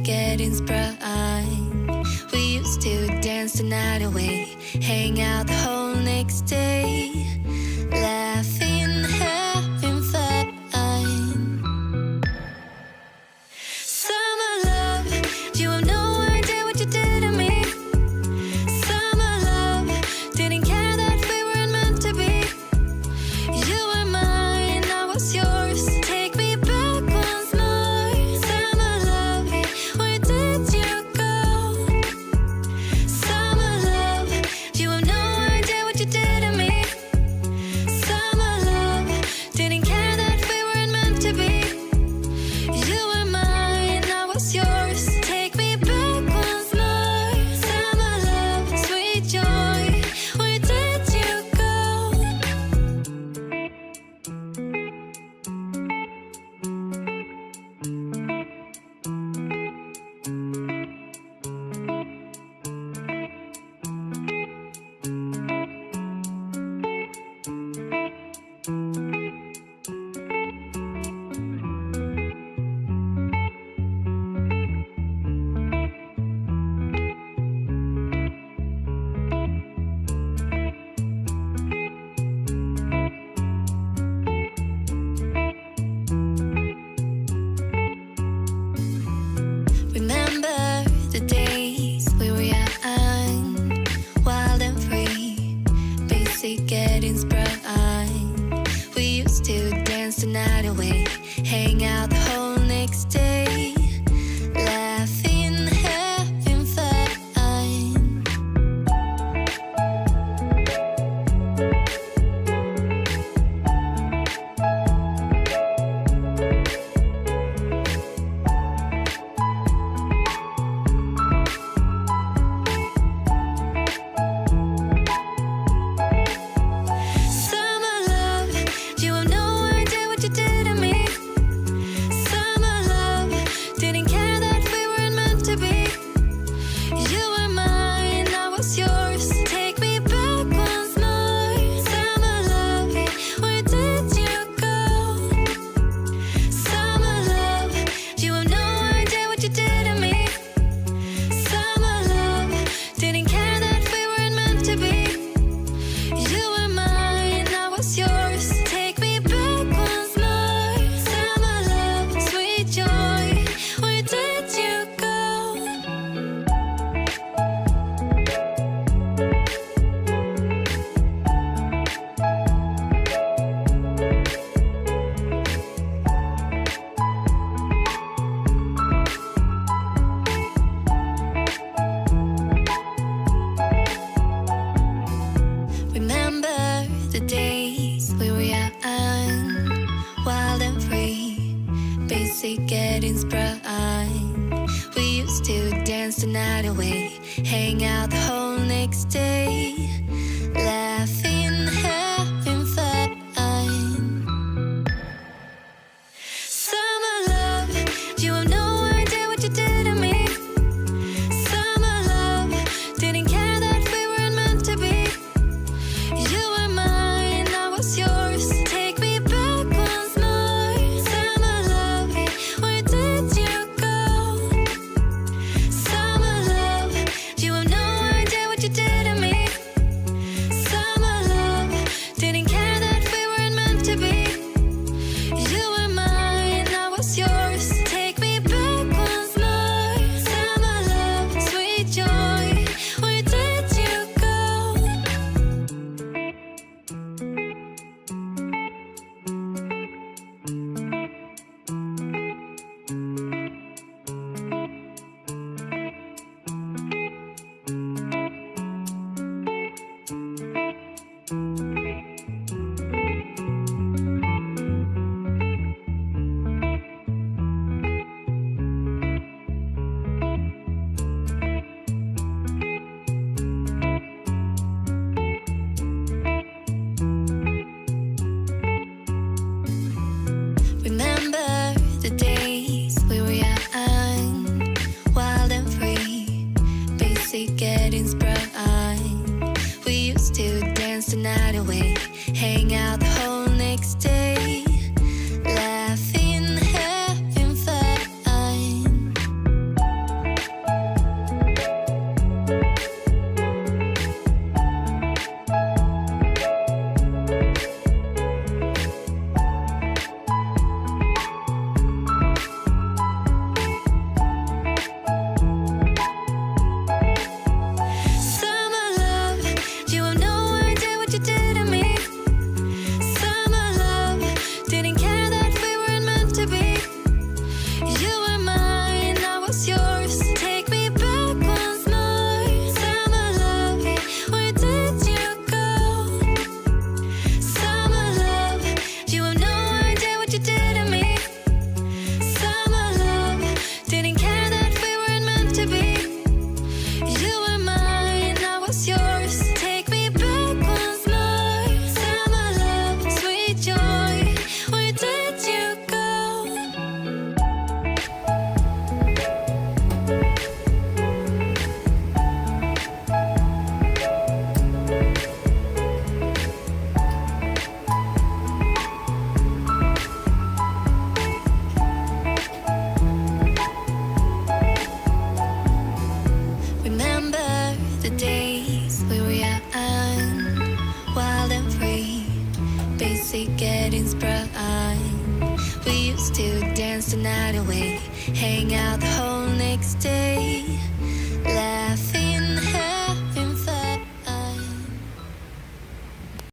getting sprung. We used to dance the night away, hang out the whole next day, laughing, having fun. Summer love, you have no idea what you did to me. Summer love, didn't care that we weren't meant to be. You were mine, I was yours. Take me back once more. Summer love, where did you go? Summer love, you have no idea what you did to me. Summer love, didn't care that we weren't meant to be. You were mine, I was yours. Take me back once more. Summer love, sweet joy, where did you go? Remember the days we were young, wild and free, basic getting sprung. We used to dance the night away, hang out the whole next day, laughing, having fun. Summer love, you have no idea what you did to me. Summer love, didn't care that we weren't meant to be. You were mine, I was yours. Take me back once more. Summer love, where did you go? Summer love, you have no idea what you did to me. Summer love, didn't care that we weren't meant to be. You were mine, I was yours. Take me back once more. Summer love, sweet joy, where did you go? Remember the days we were young, wild and free, basic getting sprung. We used to dance the night away, hang out the whole next day, laughing, having fun. Summer love, you have no idea what you did to me. Summer love, didn't care that we weren't meant to be. You were mine, I was yours. Take me back once more. Summer love, where did you go? Summer love, you have no idea what you did to me. wedding's prime. We used to dance the night away, hang out the whole next day.